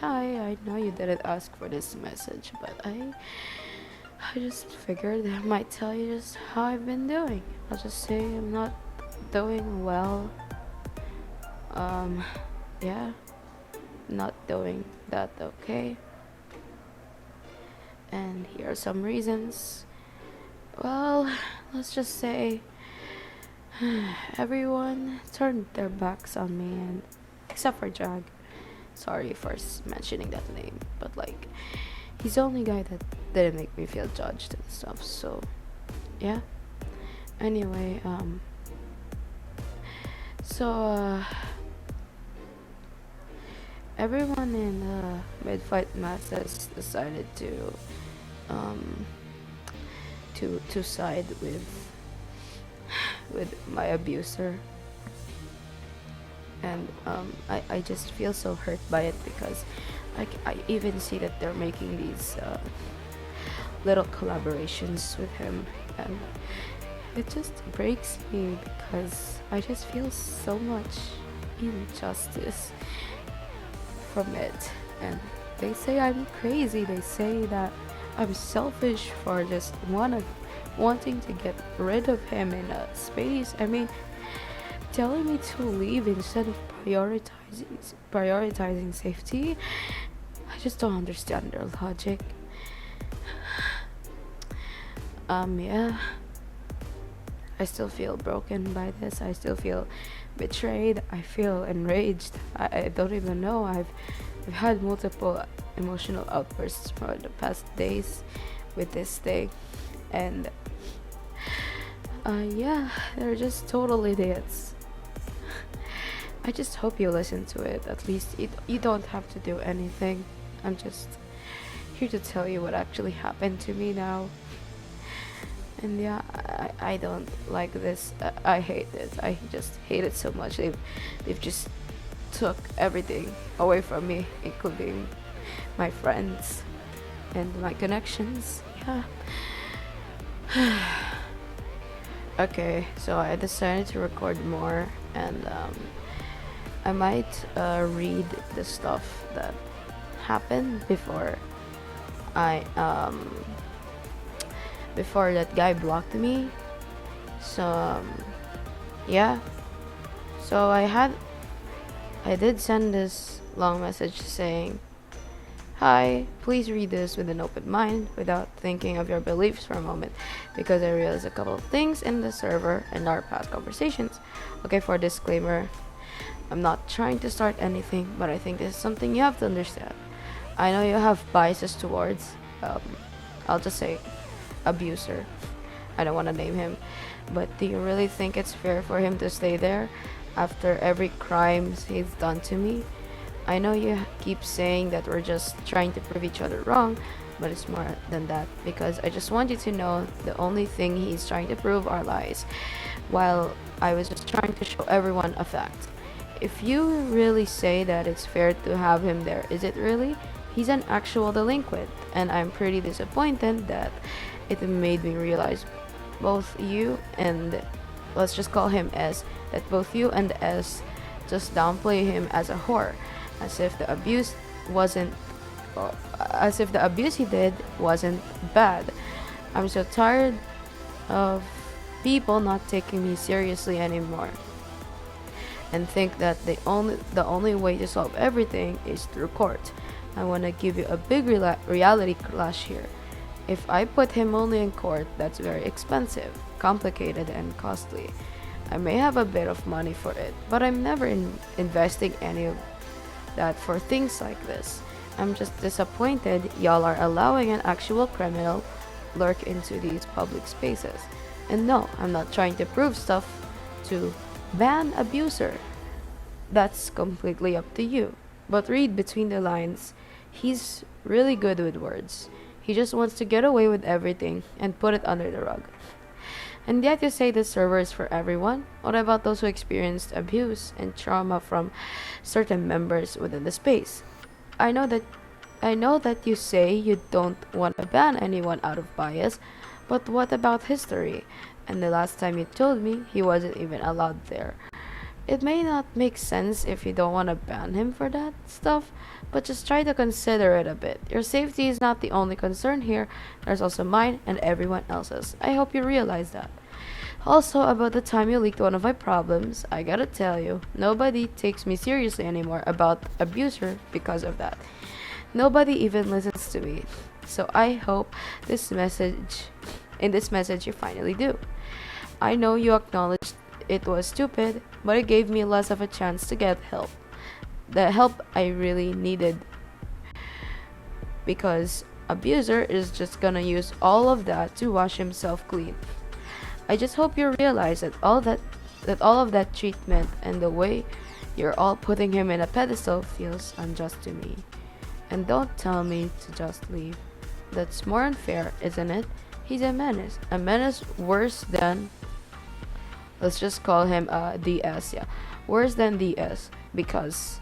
Hi, I know you didn't ask for this message, but I just figured I might tell you just how I've been doing. I'll just say I'm not doing well. Um, yeah, not doing that okay. And here are some reasons. Well, let's just say everyone turned their backs on me, and except for Jag. Sorry for mentioning that name, but like, he's the only guy that didn't make me feel judged and stuff. So, yeah. Anyway, so everyone in mid-fight masses decided um to side with my abuser, and I just feel so hurt by it because I even see that they're making these little collaborations with him, and it just breaks me because I just feel so much injustice from it. And they say I'm crazy. They say that I'm selfish for just wanting to get rid of him in a space. I mean, telling me to leave instead of prioritizing safety. I just don't understand their logic. Yeah. I still feel broken by this. I still feel betrayed. I feel enraged. I don't even know. I've had multiple emotional outbursts for the past days with this thing, and yeah, they're just total idiots. I just hope you listen to it. At least you don't have to do anything. I'm just here to tell you what actually happened to me now. And yeah, I don't like this. I hate it. I just hate it so much. They've just took everything away from me, including my friends and my connections. Yeah. Okay, so I decided to record more, and I might read the stuff that happened I before that guy blocked me. So yeah. So I did send this long message saying, "Hi, please read this with an open mind without thinking of your beliefs for a moment, because I realized a couple of things in the server and our past conversations." Okay, for disclaimer, I'm not trying to start anything, but I think this is something you have to understand. I know you have biases towards, I'll just say, abuser. I don't want to name him, but do you really think it's fair for him to stay there after every crime he's done to me? I know you keep saying that we're just trying to prove each other wrong, but it's more than that, because I just want you to know the only thing he's trying to prove are lies, while I was just trying to show everyone a fact. If you really say that it's fair to have him there, is it really? He's an actual delinquent, and I'm pretty disappointed that it made me realize both you and, let's just call him S, that both you and S just downplay him as a whore, as if the abuse wasn't, as if the abuse he did wasn't bad. I'm so tired of people not taking me seriously anymore, and think that the only way to solve everything is through court. I want to give you a big reality clash here. If I put him only in court, that's very expensive, complicated, and costly. I may have a bit of money for it, but I'm never investing any of that for things like this. I'm just disappointed y'all are allowing an actual criminal lurk into these public spaces. And no, I'm not trying to prove stuff to ban abuser. That's completely up to you. But read between the lines. He's really good with words. He just wants to get away with everything and put it under the rug. And yet you say this server is for everyone? What about those who experienced abuse and trauma from certain members within the space? I know that I know that you say you don't want to ban anyone out of bias, but what about history? And the last time you told me he wasn't even allowed there. It may not make sense if you don't want to ban him for that stuff, but just try to consider it a bit. Your safety is not the only concern here, there's also mine and everyone else's. I hope you realize that. Also, about the time you leaked one of my problems, I gotta tell you, nobody takes me seriously anymore about abuser because of that. Nobody even listens to me. So I hope in this message you finally do. I know you acknowledged it was stupid, but it gave me less of a chance to get help. The help I really needed, because abuser is just gonna use all of that to wash himself clean. I just hope you realize that all of that treatment and the way you're all putting him in a pedestal feels unjust to me. And don't tell me to just leave. That's more unfair, isn't it? He's a menace. A menace worse than, let's just call him DS, yeah. Worse than DS, because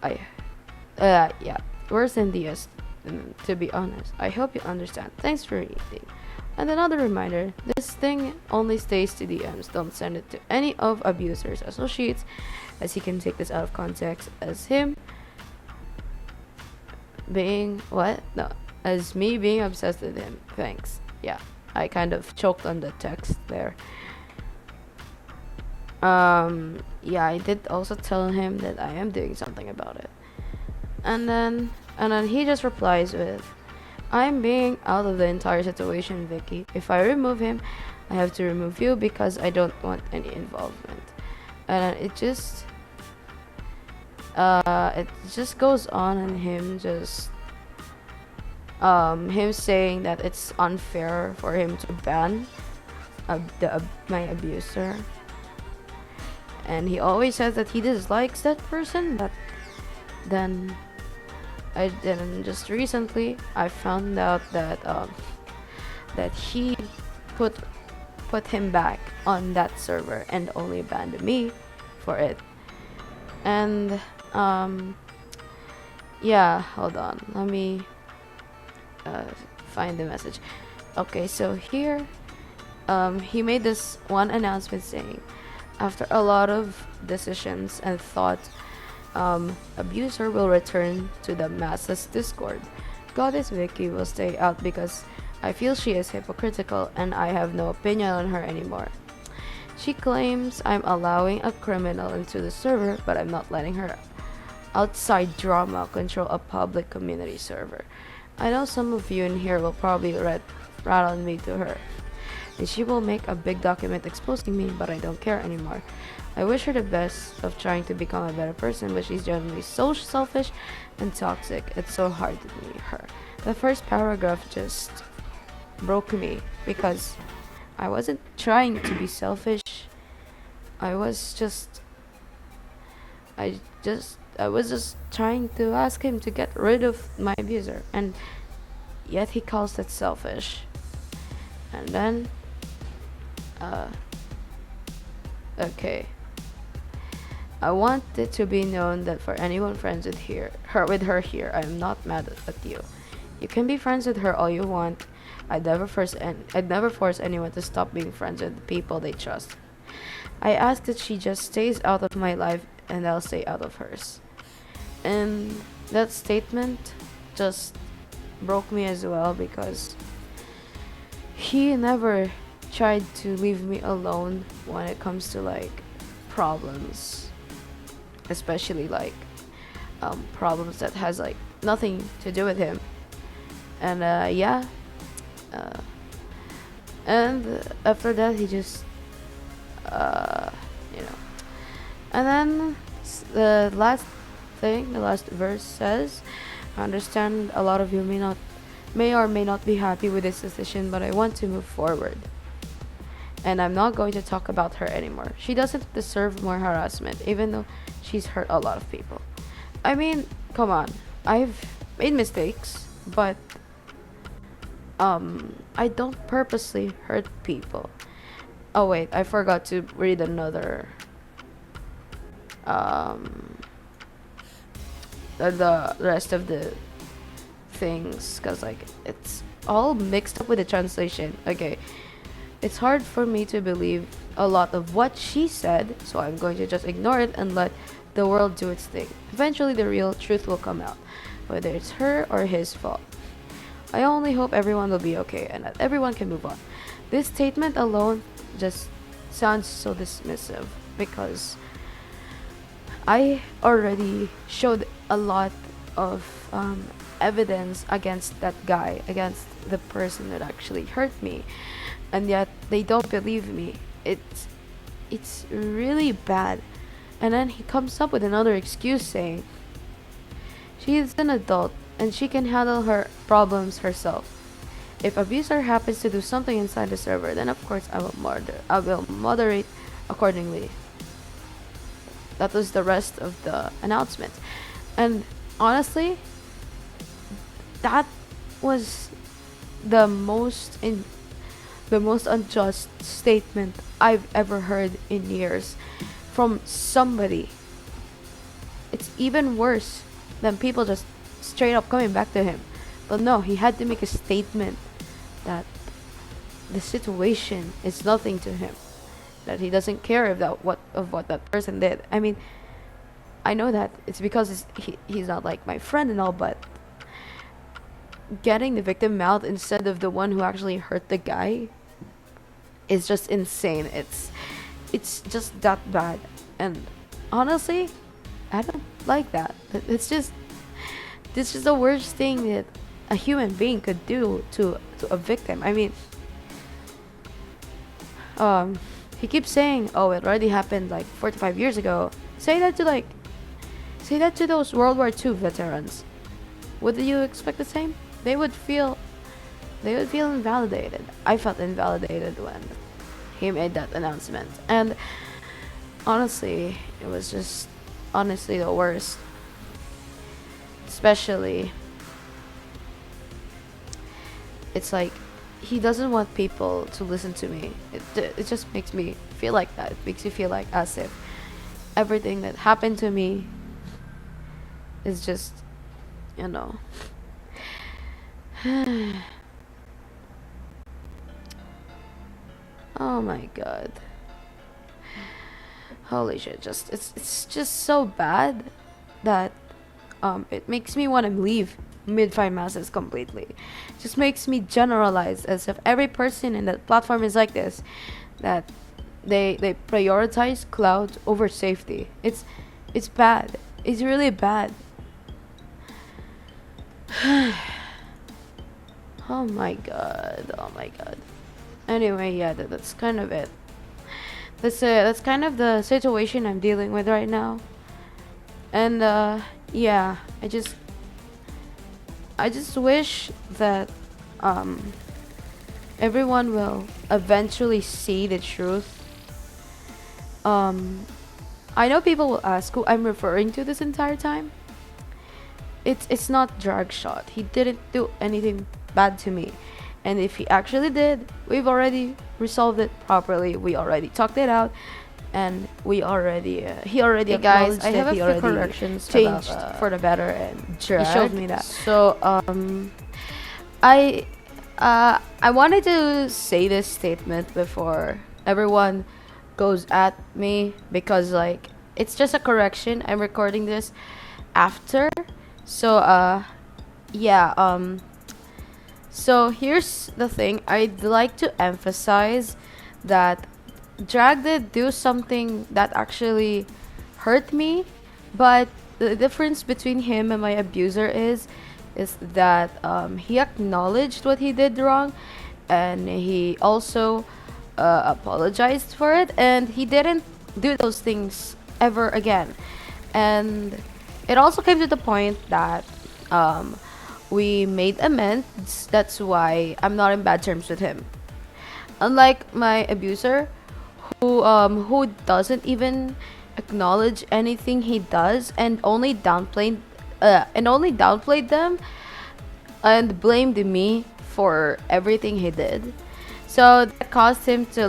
I yeah, worse than DS, to be honest. I hope you understand. Thanks for reading. And another reminder, this thing only stays to DMs. Don't send it to any of abuser's associates, as he can take this out of context as him being what? No, as me being obsessed with him. Thanks. Yeah, I kind of choked on the text there. Yeah, I did also tell him that I am doing something about it. And then he just replies with, I'm being out of the entire situation, Vicky. If I remove him, I have to remove you because I don't want any involvement. And it just goes on, and him saying that it's unfair for him to ban my abuser, and he always says that he dislikes that person. But then just recently I found out that he put him back on that server and only banned me for it. And yeah, hold on, let me find the message. Okay, so here he made this one announcement saying, after a lot of decisions and thought, abuser will return to the masses Discord. Goddess Vicky will stay out because I feel she is hypocritical and I have no opinion on her anymore. She claims I'm allowing a criminal into the server, but I'm not letting her outside drama control a public community server. I know some of you in here will probably rat on me to her, and she will make a big document exposing me, but I don't care anymore. I wish her the best of trying to become a better person, but she's generally so selfish and toxic. It's so hard to be her. The first paragraph just broke me because I wasn't trying to be selfish. I was just trying to ask him to get rid of my abuser, and yet he calls that selfish. And then okay, I want it to be known that for anyone friends with her here, I am not mad at you. You can be friends with her all you want. I'd never force anyone to stop being friends with people they trust. I ask that she just stays out of my life and I'll stay out of hers. And that statement just broke me as well, because he never tried to leave me alone when it comes to like problems, especially like problems that has like nothing to do with him. And and after that he just and then the last verse says, I understand a lot of you may or may not be happy with this decision, but I want to move forward. And I'm not going to talk about her anymore. She doesn't deserve more harassment, even though she's hurt a lot of people. I mean, come on. I've made mistakes, but I don't purposely hurt people. Oh wait, I forgot to read another the rest of the things, because like it's all mixed up with the translation. Okay, it's hard for me to believe a lot of what she said, so I'm going to just ignore it and let the world do its thing. Eventually, the real truth will come out, whether it's her or his fault. I only hope everyone will be okay and that everyone can move on. This statement alone just sounds so dismissive because I already showed a lot of evidence against that guy, against the person that actually hurt me, and yet they don't believe me. It's really bad. And then he comes up with another excuse saying she is an adult and she can handle her problems herself. If abuser happens to do something inside the server, then of course I will moderate accordingly. That was the rest of the announcement. And honestly, that was the most unjust statement I've ever heard in years from somebody. It's even worse than people just straight up coming back to him. But no, he had to make a statement that the situation is nothing to him, that he doesn't care if what that person did. I mean, I know that it's because he's not like my friend and all, but getting the victim out instead of the one who actually hurt the guy is just insane. It's just that bad, and honestly, I don't like that. It's just this is the worst thing that a human being could do to a victim. I mean, he keeps saying, "Oh, it already happened like 45 years ago." Say that to those World War II veterans. Would you expect the same? They would feel invalidated. I felt invalidated when he made that announcement, and honestly, it was just honestly the worst. Especially, it's like he doesn't want people to listen to me. It just makes me feel like that. It makes me feel like as if everything that happened to me is just, you know. Oh my god. Holy shit, it's just so bad that it makes me want to leave mid-fight masses completely. Just makes me generalize as if every person in that platform is like this, that they prioritize cloud over safety. It's bad. It's really bad. Oh my god. Oh my god. Anyway, yeah, that's kind of it. That's kind of the situation I'm dealing with right now. And yeah, I just wish that everyone will eventually see the truth. I know people will ask who I'm referring to this entire time. It's not Dragshot. He didn't do anything bad to me. And if he actually did, we've already resolved it properly. We already talked it out, and he already Hey guys, acknowledged I have that a he few already corrections changed about, for the better, and he Drag. showed me that. So, I wanted to say this statement before everyone goes at me, because like it's just a correction. I'm recording this after, so yeah. So here's the thing. I'd like to emphasize that Drag did do something that actually hurt me, but the difference between him and my abuser is that he acknowledged what he did wrong, and he also apologized for it, and he didn't do those things ever again. And it also came to the point that we made amends. That's why I'm not in bad terms with him. Unlike my abuser, who doesn't even acknowledge anything he does and only downplayed them and blamed me for everything he did. So that caused him to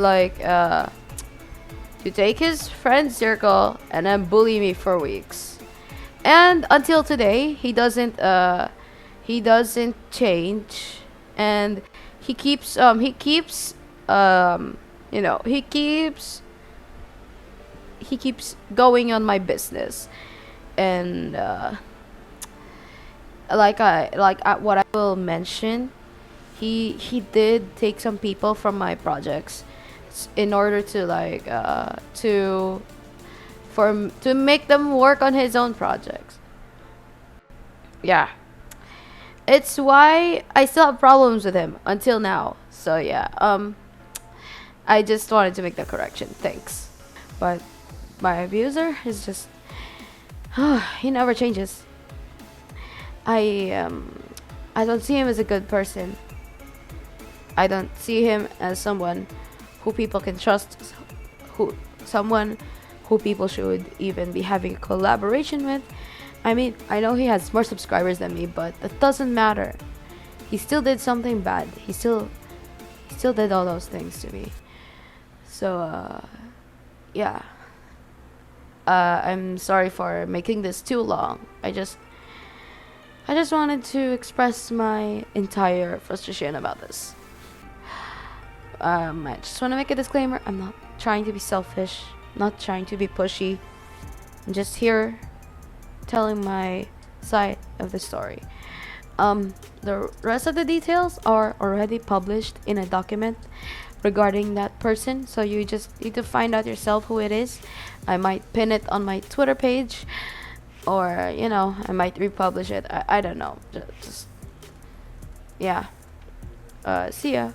to take his friend circle and then bully me for weeks. And until today, he doesn't change, and he keeps um he keeps going on my business, and what I will mention, he did take some people from my projects in order to to make them work on his own projects. Yeah, it's why I still have problems with him until now. So yeah, I just wanted to make the correction. Thanks. But my abuser is just he never changes. I um I don't see him as a good person. I don't see him as someone who people can trust, who someone who people should even be having a collaboration with. I mean, I know he has more subscribers than me, but that doesn't matter. He still did something bad. He still did all those things to me. So yeah. I'm sorry for making this too long. I just wanted to express my entire frustration about this. I just want to make a disclaimer. I'm not trying to be selfish, not trying to be pushy. I'm just here telling my side of the story. The rest of the details are already published in a document regarding that person, so you just need to find out yourself who it is. I might pin it on my Twitter page, or I might republish it. I don't know. Just yeah. See ya.